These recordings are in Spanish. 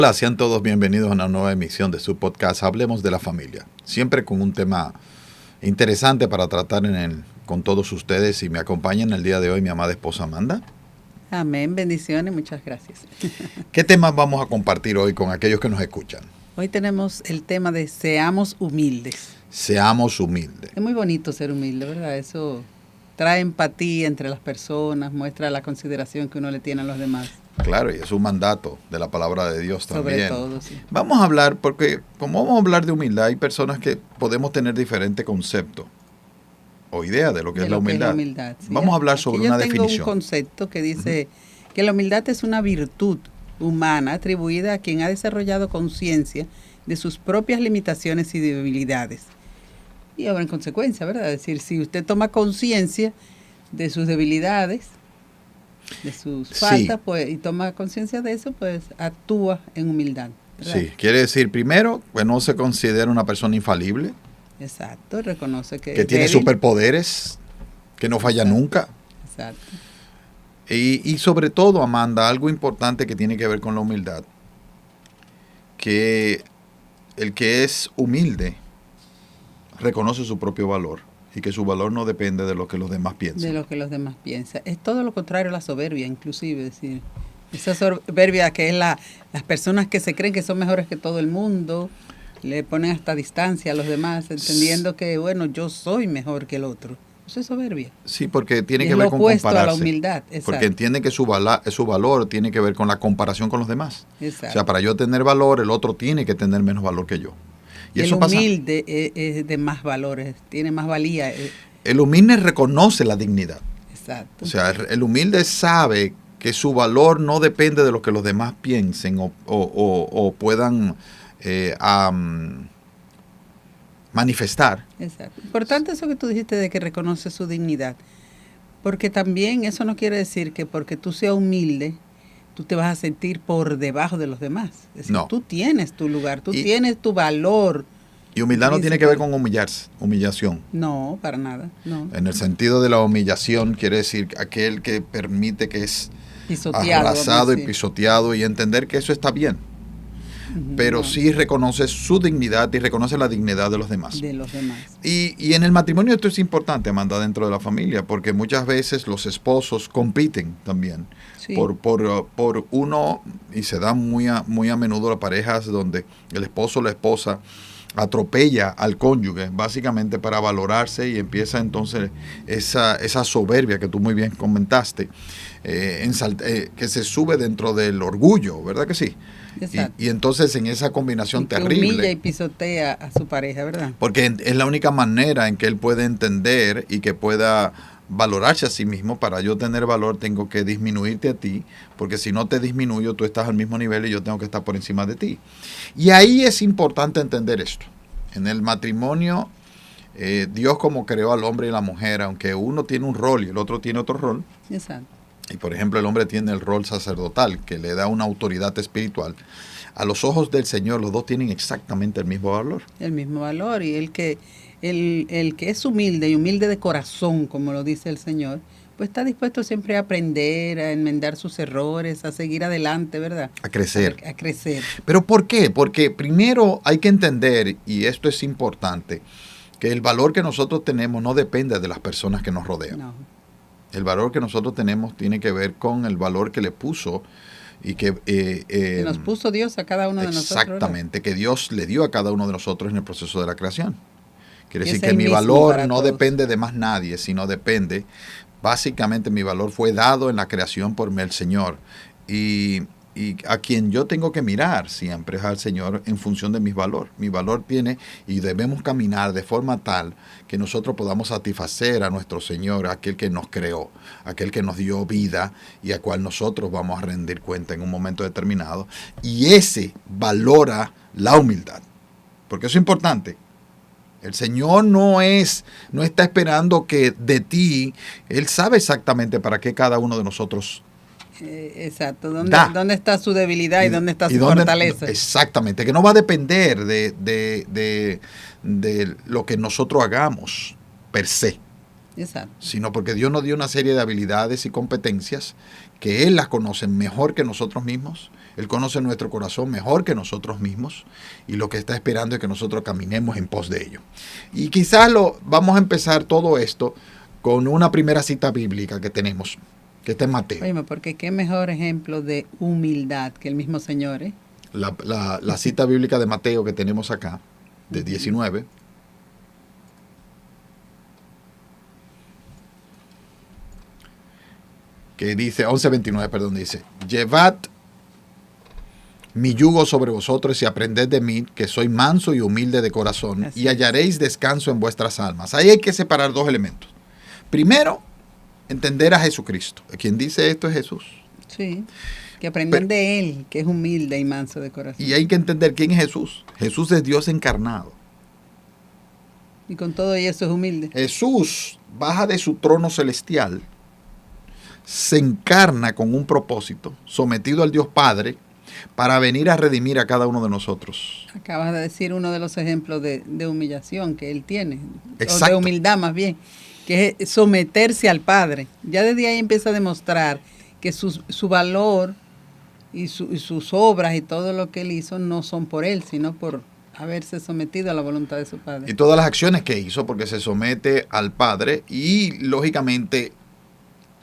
Hola, sean todos bienvenidos a una nueva emisión de su podcast Hablemos de la Familia. Siempre con un tema interesante para tratar con todos ustedes, y me acompaña en el día de hoy mi amada esposa Amanda. Amén, bendiciones, muchas gracias. ¿Qué temas vamos a compartir hoy con aquellos que nos escuchan? Hoy tenemos el tema de seamos humildes. Seamos humildes. Es muy bonito ser humilde, ¿verdad? Eso trae empatía entre las personas, muestra la consideración que uno le tiene a los demás. Claro, y es un mandato de la palabra de Dios también. Sobre todo, sí. Vamos a hablar, porque como vamos a hablar de humildad, hay personas que podemos tener diferentes conceptos o ideas de lo que es la humildad. Sí. Vamos a hablar sobre una definición. Yo tengo un concepto que dice que la humildad es una virtud humana atribuida a quien ha desarrollado conciencia de sus propias limitaciones y debilidades. Y ahora en consecuencia, ¿verdad? Es decir, si usted toma conciencia de sus debilidades, de sus faltas, pues, y toma conciencia de eso, pues actúa en humildad, ¿verdad? Sí, quiere decir, primero, que no se considera una persona infalible. Exacto, reconoce que tiene débil. Superpoderes, que no falla nunca. Exacto. Y sobre todo, Amanda, algo importante que tiene que ver con la humildad, que el que es humilde reconoce su propio valor y que su valor no depende de lo que los demás piensan. De lo que los demás piensan. Es todo lo contrario a la soberbia, inclusive. Es decir, esa soberbia que es las personas que se creen que son mejores que todo el mundo, le ponen hasta distancia a los demás, entendiendo que, bueno, yo soy mejor que el otro. Eso es soberbia. Sí, porque tiene y que ver con compararse. Es lo opuesto a la humildad. Exacto. Porque entienden que su valor tiene que ver con la comparación con los demás. Exacto. O sea, para yo tener valor, el otro tiene que tener menos valor que yo. Y el eso humilde es de más valores, tiene más valía. El humilde reconoce la dignidad. Exacto. O sea, el humilde sabe que su valor no depende de lo que los demás piensen o puedan manifestar. Exacto. Importante eso que tú dijiste de que reconoce su dignidad, porque también eso no quiere decir que porque tú seas humilde, tú te vas a sentir por debajo de los demás. Es decir, no. Tú tienes tu lugar, tú tienes tu valor. Y humildad no tiene que ver con humillación. No, para nada. No. En el sentido de la humillación quiere decir aquel que permite que es pisoteado, arrasado y pisoteado, y entender que eso está bien. Pero sí reconoce su dignidad y reconoce la dignidad de los demás. De los demás. Y en el matrimonio esto es importante, Amanda, dentro de la familia, porque muchas veces los esposos compiten también por uno, y se da muy a menudo las parejas donde el esposo o la esposa atropella al cónyuge básicamente para valorarse, y empieza entonces esa soberbia que tú muy bien comentaste, que se sube dentro del orgullo, ¿verdad que sí? Y entonces en esa combinación terrible, humilla y pisotea a su pareja, ¿verdad? Porque es la única manera en que él puede entender y que pueda valorarse a sí mismo. Para yo tener valor tengo que disminuirte a ti, porque si no te disminuyo tú estás al mismo nivel y yo tengo que estar por encima de ti. Y ahí es importante entender esto. En el matrimonio, Dios, como creó al hombre y la mujer, aunque uno tiene un rol y el otro tiene otro rol. Exacto. Y por ejemplo, el hombre tiene el rol sacerdotal, que le da una autoridad espiritual. A los ojos del Señor, los dos tienen exactamente el mismo valor. El mismo valor. Y el que es humilde y humilde de corazón, como lo dice el Señor, pues está dispuesto siempre a aprender, a enmendar sus errores, a seguir adelante, ¿verdad? A crecer. A crecer. ¿Pero por qué? Porque primero hay que entender, y esto es importante, que el valor que nosotros tenemos no depende de las personas que nos rodean. No. El valor que nosotros tenemos tiene que ver con el valor que le puso y que nos puso Dios a cada uno de nosotros. Exactamente, que Dios le dio a cada uno de nosotros en el proceso de la creación. Quiere decir es que mi valor no todos. Depende de más nadie, sino depende, básicamente mi valor fue dado en la creación por el Señor. Y a quien yo tengo que mirar siempre es al Señor en función de mi valor. Mi valor tiene, y debemos caminar de forma tal que nosotros podamos satisfacer a nuestro Señor, aquel que nos creó, aquel que nos dio vida y a cual nosotros vamos a rendir cuenta en un momento determinado. Y ese valora la humildad, porque eso es importante. El Señor no está esperando que de ti, Él sabe exactamente para qué cada uno de nosotros exacto, ¿dónde está su debilidad y dónde está su fortaleza? Exactamente, que no va a depender de lo que nosotros hagamos per se. Exacto. Sino porque Dios nos dio una serie de habilidades y competencias que Él las conoce mejor que nosotros mismos Él conoce nuestro corazón mejor que nosotros mismos y lo que está esperando es que nosotros caminemos en pos de ello. Y quizás vamos a empezar todo esto con una primera cita bíblica que tenemos, que está en Mateo. Oye, porque qué mejor ejemplo de humildad que el mismo Señor, ¿eh? La cita bíblica de Mateo que tenemos acá, de 19. Que dice, 11:29, perdón, dice, llevad mi yugo sobre vosotros y aprended de mí, que soy manso y humilde de corazón, y hallaréis descanso en vuestras almas. Ahí hay que separar dos elementos. Primero, entender a Jesucristo. Quien dice esto es Jesús. Sí, que aprendan de Él, que es humilde y manso de corazón. Y hay que entender quién es Jesús. Jesús es Dios encarnado. Y con todo eso es humilde. Jesús baja de su trono celestial, se encarna con un propósito, sometido al Dios Padre, para venir a redimir a cada uno de nosotros. Acabas de decir uno de los ejemplos de humillación que Él tiene, Exacto. O de humildad más bien, que es someterse al Padre. Ya desde ahí empieza a demostrar que su valor y sus obras y todo lo que Él hizo no son por Él, sino por haberse sometido a la voluntad de su Padre. Y todas las acciones que hizo, porque se somete al Padre y, lógicamente,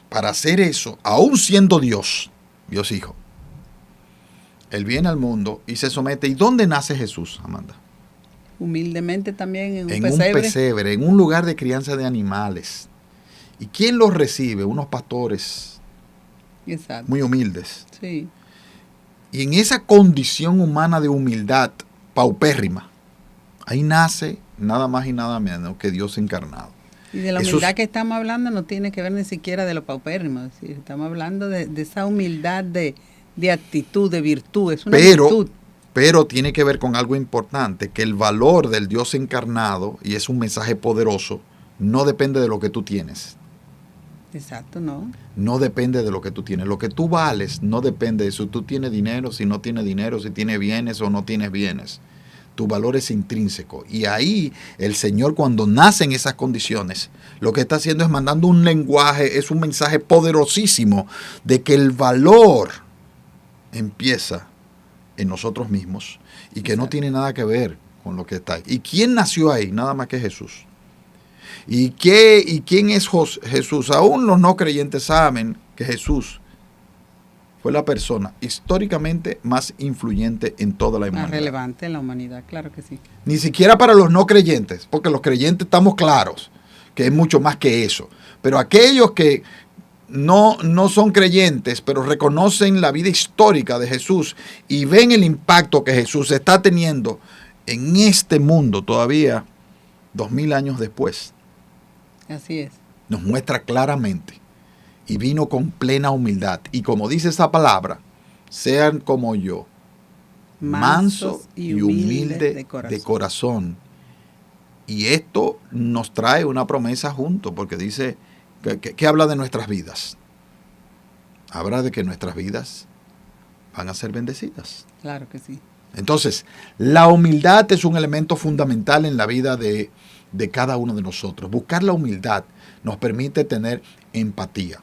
para hacer eso, aún siendo Dios Hijo, Él viene al mundo y se somete. ¿Y dónde nace Jesús, Amanda? Humildemente también en un pesebre, en un lugar de crianza de animales. ¿Y quién los recibe? Unos pastores. Exacto. Muy humildes. Sí. Y en esa condición humana de humildad paupérrima, ahí nace nada más y nada menos que Dios encarnado. Y de la humildad que estamos hablando no tiene que ver ni siquiera de lo paupérrimo. Es decir, estamos hablando de esa humildad de actitud, de virtud. Es una virtud. Pero tiene que ver con algo importante, que el valor del Dios encarnado, y es un mensaje poderoso, no depende de lo que tú tienes. Exacto, ¿no? No depende de lo que tú tienes. Lo que tú vales no depende de si tú tienes dinero, si no tienes dinero, si tienes bienes o no tienes bienes. Tu valor es intrínseco. Y ahí el Señor, cuando nace en esas condiciones, lo que está haciendo es mandando un lenguaje, es un mensaje poderosísimo de que el valor empieza en nosotros mismos y que no tiene nada que ver con lo que está ahí. ¿Y quién nació ahí? Nada más que Jesús. ¿Y quién es Jesús? Aún los no creyentes saben que Jesús fue la persona históricamente más influyente en toda la humanidad. Más relevante en la humanidad, claro que sí. Ni siquiera para los no creyentes, porque los creyentes estamos claros que es mucho más que eso. Pero aquellos que no son creyentes, pero reconocen la vida histórica de Jesús y ven el impacto que Jesús está teniendo en este mundo todavía 2000 años después. Así es. Nos muestra claramente. Y vino con plena humildad. Y como dice esa palabra, sean como yo, manso y humilde de corazón. Y esto nos trae una promesa junto, porque dice que habla de nuestras vidas. Habla de que nuestras vidas van a ser bendecidas. Claro que sí. Entonces, la humildad es un elemento fundamental en la vida de cada uno de nosotros. Buscar la humildad nos permite tener empatía,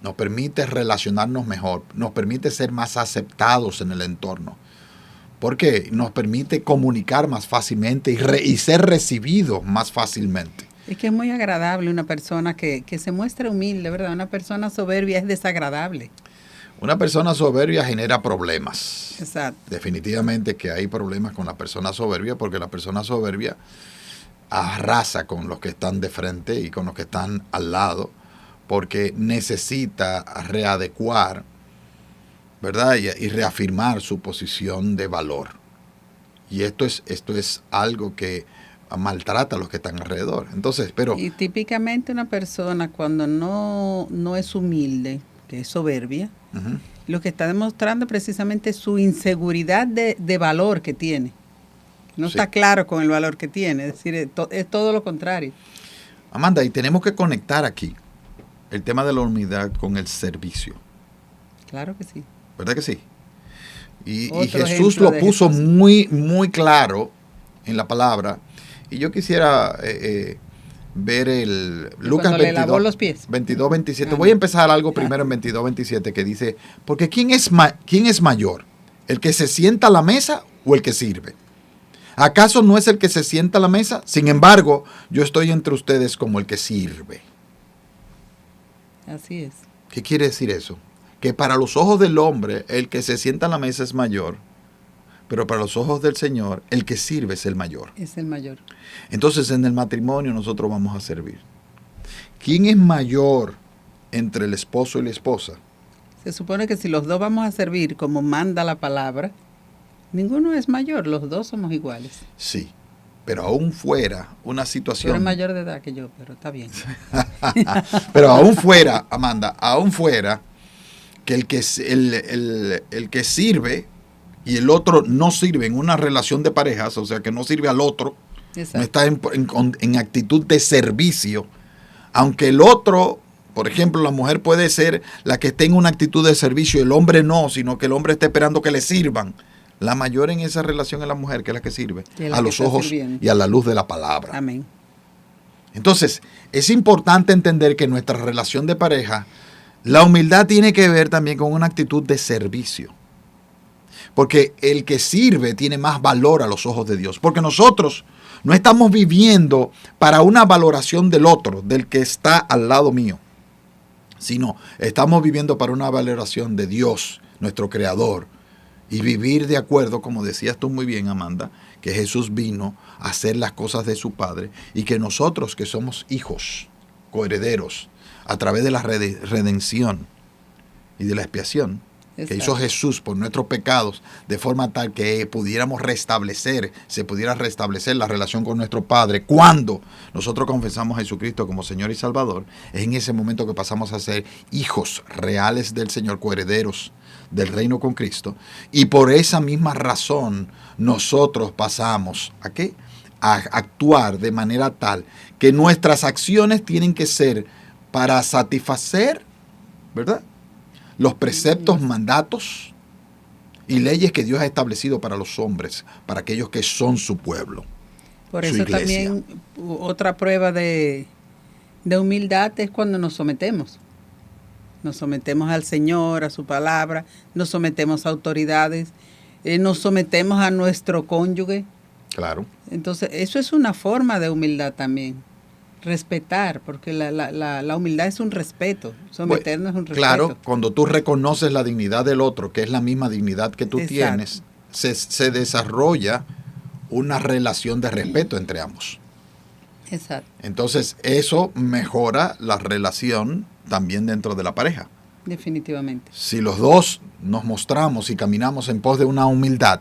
nos permite relacionarnos mejor, nos permite ser más aceptados en el entorno, porque nos permite comunicar más fácilmente y ser recibidos más fácilmente. Es que es muy agradable una persona que se muestra humilde, ¿verdad? Una persona soberbia es desagradable. Una persona soberbia genera problemas. Exacto. Definitivamente que hay problemas con la persona soberbia, porque la persona soberbia arrasa con los que están de frente y con los que están al lado, porque necesita readecuar, ¿verdad? Y reafirmar su posición de valor. Y esto es algo que maltrata a los que están alrededor. Entonces, y típicamente una persona cuando no es humilde, que es soberbia, lo que está demostrando precisamente su inseguridad de valor que tiene. No está claro con el valor que tiene, es decir, es todo lo contrario. Amanda, y tenemos que conectar aquí el tema de la humildad con el servicio. Claro que sí. ¿Verdad que sí? Y Jesús lo puso muy, muy claro en la palabra. Y yo quisiera ver el Lucas 22, los pies. 22, 27. Voy a empezar algo primero en 22, 27 que dice, porque ¿quién es mayor? ¿El que se sienta a la mesa o el que sirve? ¿Acaso no es el que se sienta a la mesa? Sin embargo, yo estoy entre ustedes como el que sirve. Así es. ¿Qué quiere decir eso? Que para los ojos del hombre, el que se sienta a la mesa es mayor, pero para los ojos del Señor, el que sirve es el mayor. Es el mayor. Entonces, en el matrimonio nosotros vamos a servir. ¿Quién es mayor entre el esposo y la esposa? Se supone que si los dos vamos a servir como manda la palabra, ninguno es mayor, los dos somos iguales. Sí, pero aún fuera una Tú situación... eres mayor de edad que yo, pero está bien. Pero aún fuera, Amanda, aún fuera que el que sirve y el otro no sirve en una relación de parejas, o sea, que no sirve al otro, Exacto. no está en actitud de servicio, aunque el otro, por ejemplo, la mujer puede ser la que esté en una actitud de servicio, el hombre no, sino que el hombre está esperando que le sirvan. La mayor en esa relación es la mujer, que es la que sirve, a los ojos y a la luz de la palabra. Amén. Entonces, es importante entender que en nuestra relación de pareja, la humildad tiene que ver también con una actitud de servicio. Porque el que sirve tiene más valor a los ojos de Dios. Porque nosotros no estamos viviendo para una valoración del otro, del que está al lado mío, sino estamos viviendo para una valoración de Dios, nuestro Creador, y vivir de acuerdo, como decías tú muy bien, Amanda, que Jesús vino a hacer las cosas de su Padre y que nosotros que somos hijos, coherederos, a través de la redención y de la expiación que hizo Jesús por nuestros pecados, de forma tal que se pudiera restablecer la relación con nuestro Padre. Cuando nosotros confesamos a Jesucristo como Señor y Salvador, es en ese momento que pasamos a ser hijos reales del Señor, coherederos del reino con Cristo, y por esa misma razón nosotros pasamos ¿a qué? A actuar de manera tal que nuestras acciones tienen que ser para satisfacer, ¿verdad?, los preceptos, mandatos y leyes que Dios ha establecido para los hombres, para aquellos que son su pueblo. Por eso también otra prueba de humildad es cuando nos sometemos. Nos sometemos al Señor, a su palabra, nos sometemos a autoridades, nos sometemos a nuestro cónyuge. Claro. Entonces, eso es una forma de humildad también. Respetar, porque la humildad es un respeto, someternos es un respeto. Claro, cuando tú reconoces la dignidad del otro, que es la misma dignidad que tú tienes, se desarrolla una relación de respeto entre ambos. Exacto. Entonces, eso mejora la relación también dentro de la pareja. Definitivamente. Si los dos nos mostramos y caminamos en pos de una humildad,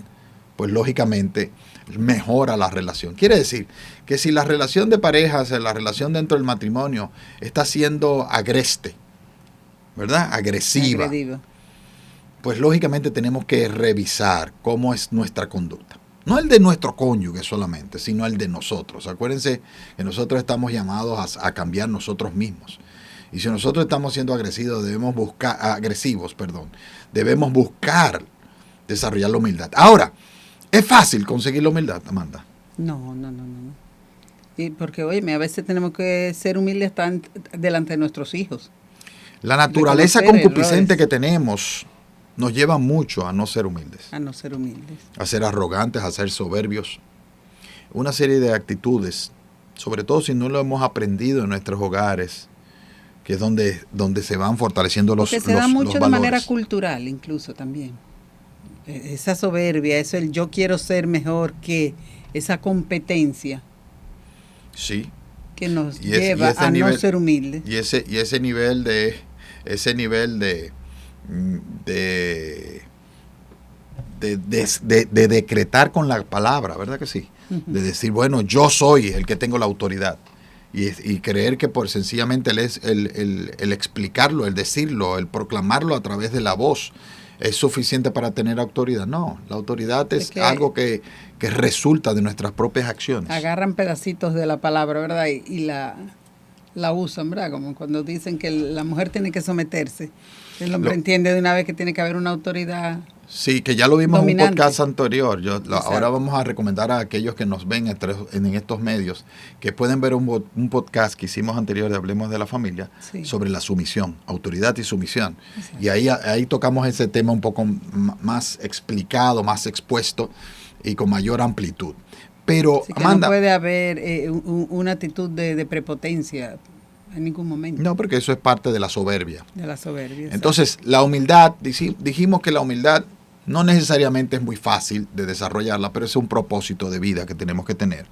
pues lógicamente mejora la relación. Quiere decir que si la relación de parejas, la relación dentro del matrimonio está siendo agreste, ¿verdad? Agresiva. Agrediva. Pues lógicamente tenemos que revisar cómo es nuestra conducta. No el de nuestro cónyuge solamente, sino el de nosotros. Acuérdense que nosotros estamos llamados a cambiar nosotros mismos. Y si nosotros estamos siendo agresivos, debemos buscar desarrollar la humildad. Ahora, ¿es fácil conseguir la humildad, Amanda? No. Y porque, oye, a veces tenemos que ser humildes delante de nuestros hijos. La naturaleza concupiscente que tenemos nos lleva mucho a no ser humildes. A no ser humildes. A ser arrogantes, a ser soberbios. Una serie de actitudes, sobre todo si no lo hemos aprendido en nuestros hogares, que es donde se van fortaleciendo los valores. Que se da mucho de manera cultural incluso también. Esa soberbia, eso el yo quiero ser mejor que, esa competencia. Sí. Que nos lleva a no ser humildes. Y ese nivel de decretar con la palabra, ¿verdad que sí? Uh-huh. De decir, bueno, yo soy el que tengo la autoridad. Y creer que por sencillamente el explicarlo, el decirlo, el proclamarlo a través de la voz es suficiente para tener autoridad. No, la autoridad es algo que resulta de nuestras propias acciones. Agarran pedacitos de la palabra, ¿verdad? Y la usan, ¿verdad? Como cuando dicen que la mujer tiene que someterse. El hombre entiende de una vez que tiene que haber una autoridad Sí, que ya lo vimos en un dominante. podcast anterior. Ahora Exacto. vamos a recomendar a aquellos que nos ven en estos medios que pueden ver un podcast que hicimos anterior de Hablemos de la Familia Sí. sobre la sumisión, autoridad y sumisión. Exacto. Y ahí tocamos ese tema un poco más explicado, más expuesto y con mayor amplitud. Pero, Así que Amanda, no puede haber una actitud de prepotencia en ningún momento. no, porque eso es parte de la soberbia. De la soberbia. Entonces, la humildad, dijimos que la humildad no necesariamente es muy fácil de desarrollarla, pero es un propósito de vida que tenemos que tener.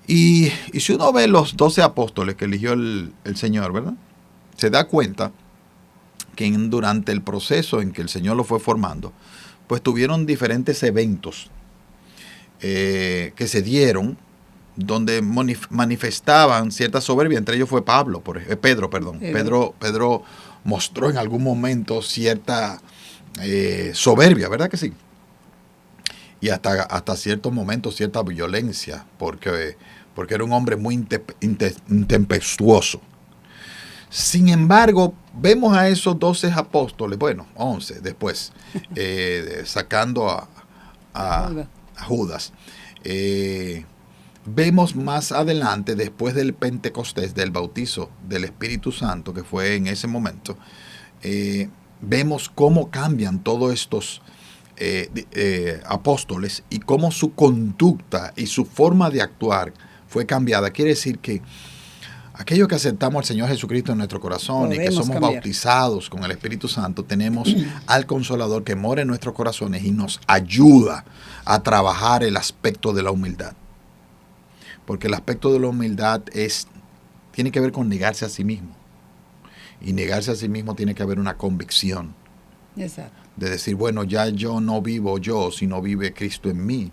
Y si uno ve los 12 apóstoles que eligió el Señor, ¿verdad? Se da cuenta que durante el proceso en que el Señor lo fue formando, pues tuvieron diferentes eventos que se dieron donde manifestaban cierta soberbia. Entre ellos fue Pedro mostró en algún momento cierta soberbia, ¿verdad que sí? Y hasta ciertos momentos cierta violencia, porque era un hombre muy intempestuoso. Sin embargo, vemos a esos 12 apóstoles, bueno, 11 después, sacando a Judas. Vemos más adelante, después del Pentecostés, del bautizo del Espíritu Santo, que fue en ese momento, vemos cómo cambian todos estos apóstoles y cómo su conducta y su forma de actuar fue cambiada. Quiere decir que aquellos que aceptamos al Señor Jesucristo en nuestro corazón y que somos bautizados con el Espíritu Santo, tenemos al Consolador que mora en nuestros corazones y nos ayuda a trabajar el aspecto de la humildad. Porque el aspecto de la humildad tiene que ver con negarse a sí mismo. Y negarse a sí mismo tiene que haber una convicción. Exacto. De decir, bueno, ya yo no vivo yo, sino vive Cristo en mí.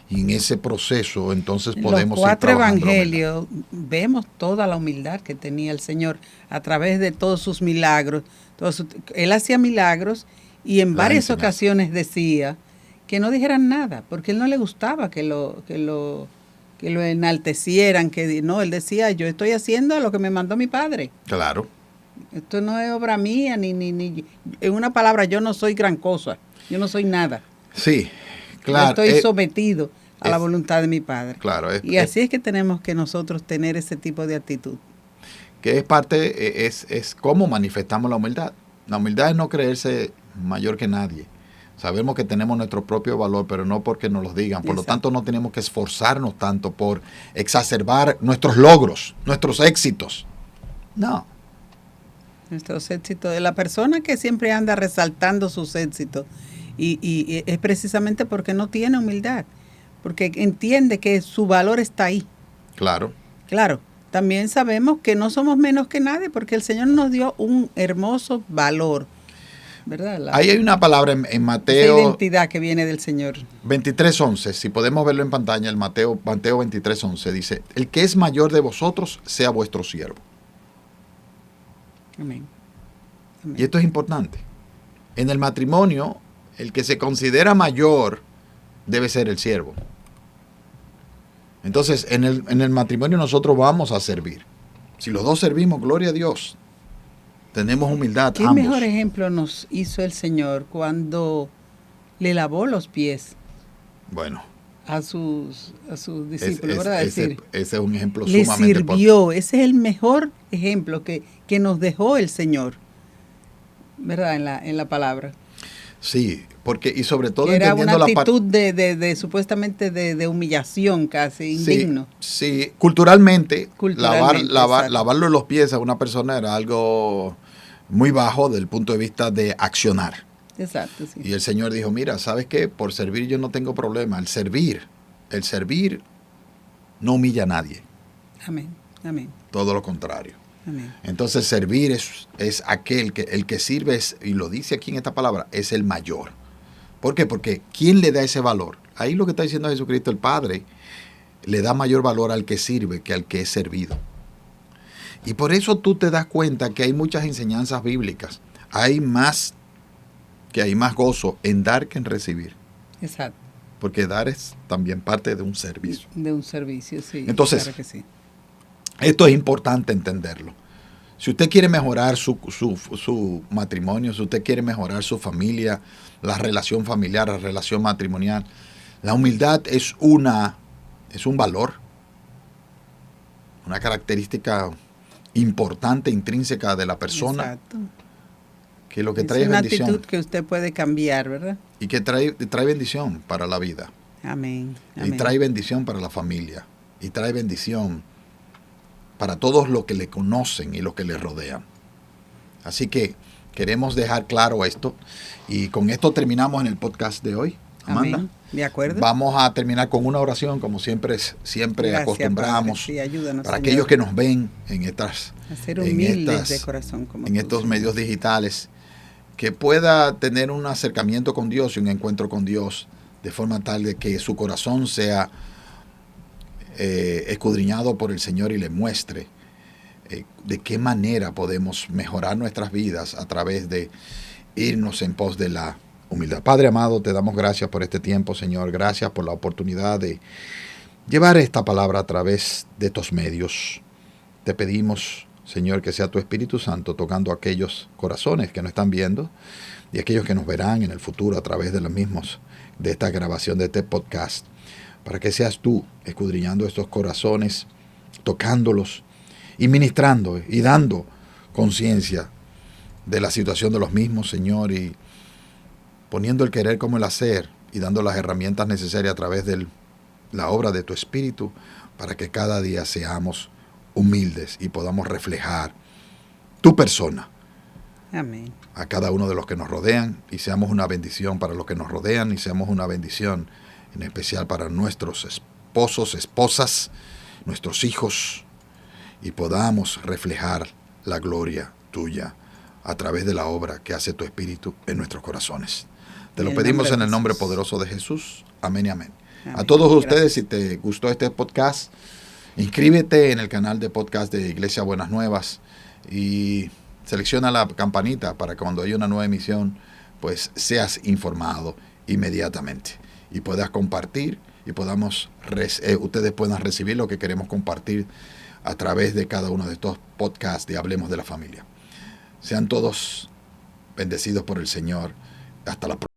Y en ese proceso entonces podemos ir trabajando. Los 4 evangelios vemos toda la humildad que tenía el Señor a través de todos sus milagros. Él hacía milagros y en varias ocasiones decía que no dijeran nada, porque él no le gustaba que lo enaltecieran, él decía, yo estoy haciendo lo que me mandó mi padre. Claro. Esto no es obra mía, ni en una palabra, yo no soy gran cosa, yo no soy nada. Sí, claro. Yo estoy sometido a la voluntad de mi padre. Claro. Y así es que tenemos que nosotros tener ese tipo de actitud. Que es parte, es cómo manifestamos la humildad. La humildad es no creerse mayor que nadie. Sabemos que tenemos nuestro propio valor, pero no porque nos lo digan. Por lo tanto, no tenemos que esforzarnos tanto por exacerbar nuestros logros, nuestros éxitos. No. Nuestros éxitos. De la persona que siempre anda resaltando sus éxitos y es precisamente porque no tiene humildad, porque entiende que su valor está ahí. Claro. Claro. También sabemos que no somos menos que nadie, porque el Señor nos dio un hermoso valor. ¿Verdad? Ahí hay una palabra en Mateo. Esa identidad que viene del Señor. 23:11, si podemos verlo en pantalla, el Mateo 23:11 dice, el que es mayor de vosotros sea vuestro siervo. Amén. Amén. Y esto es importante. En el matrimonio, el que se considera mayor debe ser el siervo. Entonces, en el matrimonio nosotros vamos a servir. Si los dos servimos, gloria a Dios. Tenemos humildad. ¿Qué ambos. mejor ejemplo nos hizo el Señor cuando le lavó los pies? Bueno. A sus discípulos, ¿verdad? Ese es un ejemplo le sumamente sirvió. Ese es el mejor ejemplo que nos dejó el Señor, ¿verdad? En la palabra. Sí, porque y sobre todo era entendiendo una actitud de supuestamente de humillación casi, indigno. Sí, culturalmente lavarle los pies a una persona era algo muy bajo desde el punto de vista de accionar. Exacto, sí. Y el Señor dijo, mira, ¿sabes qué? Por servir yo no tengo problema. El servir no humilla a nadie. Amén, amén. Todo lo contrario. Amén. Entonces servir es aquel que el que sirve y lo dice aquí en esta palabra, es el mayor. ¿Por qué? Porque ¿quién le da ese valor? Ahí lo que está diciendo Jesucristo, el Padre, le da mayor valor al que sirve que al que es servido. Y por eso tú te das cuenta que hay muchas enseñanzas bíblicas. Hay más gozo en dar que en recibir. Exacto. Porque dar es también parte de un servicio. De un servicio, sí. Entonces, claro que sí. Esto es importante entenderlo. Si usted quiere mejorar su matrimonio, si usted quiere mejorar su familia, la relación familiar, la relación matrimonial, la humildad es un valor, una característica importante, intrínseca de la persona. Exacto. Que lo que Es trae es una bendición. actitud que usted puede cambiar, ¿verdad? Y que trae bendición para la vida. Amén. Y Amén. trae bendición para la familia. Y trae bendición para todos los que le conocen y los que le rodean. Así que queremos dejar claro esto. Y con esto terminamos en el podcast de hoy. Amanda. Amén. ¿De acuerdo? Vamos a terminar con una oración, como siempre Gracias, acostumbramos. Padre. Sí, ayúdanos, Para Señor, aquellos que nos ven en a ser humildes de corazón como en tú, estos Señor. medios digitales, que pueda tener un acercamiento con Dios y un encuentro con Dios de forma tal de que su corazón sea escudriñado por el Señor y le muestre de qué manera podemos mejorar nuestras vidas a través de irnos en pos de la humildad. Padre amado, te damos gracias por este tiempo, Señor. Gracias por la oportunidad de llevar esta palabra a través de estos medios. Te pedimos, Señor, que sea tu Espíritu Santo tocando aquellos corazones que nos están viendo y aquellos que nos verán en el futuro a través de los mismos, de esta grabación de este podcast, para que seas tú escudriñando estos corazones, tocándolos y ministrando y dando conciencia de la situación de los mismos, Señor, y poniendo el querer como el hacer y dando las herramientas necesarias a través de la obra de tu Espíritu para que cada día seamos humildes y podamos reflejar tu persona Amén. a cada uno de los que nos rodean y seamos una bendición para los que nos rodean y seamos una bendición en especial para nuestros esposos, esposas, nuestros hijos y podamos reflejar la gloria tuya a través de la obra que hace tu Espíritu en nuestros corazones. Te lo pedimos en el nombre poderoso de Jesús. Amén y amén. Amén. A todos ustedes, Gracias. si te gustó este podcast, inscríbete en el canal de podcast de Iglesia Buenas Nuevas y selecciona la campanita para que cuando haya una nueva emisión, pues seas informado inmediatamente y puedas compartir y ustedes puedan recibir lo que queremos compartir a través de cada uno de estos podcasts de Hablemos de la Familia. Sean todos bendecidos por el Señor. Hasta la próxima.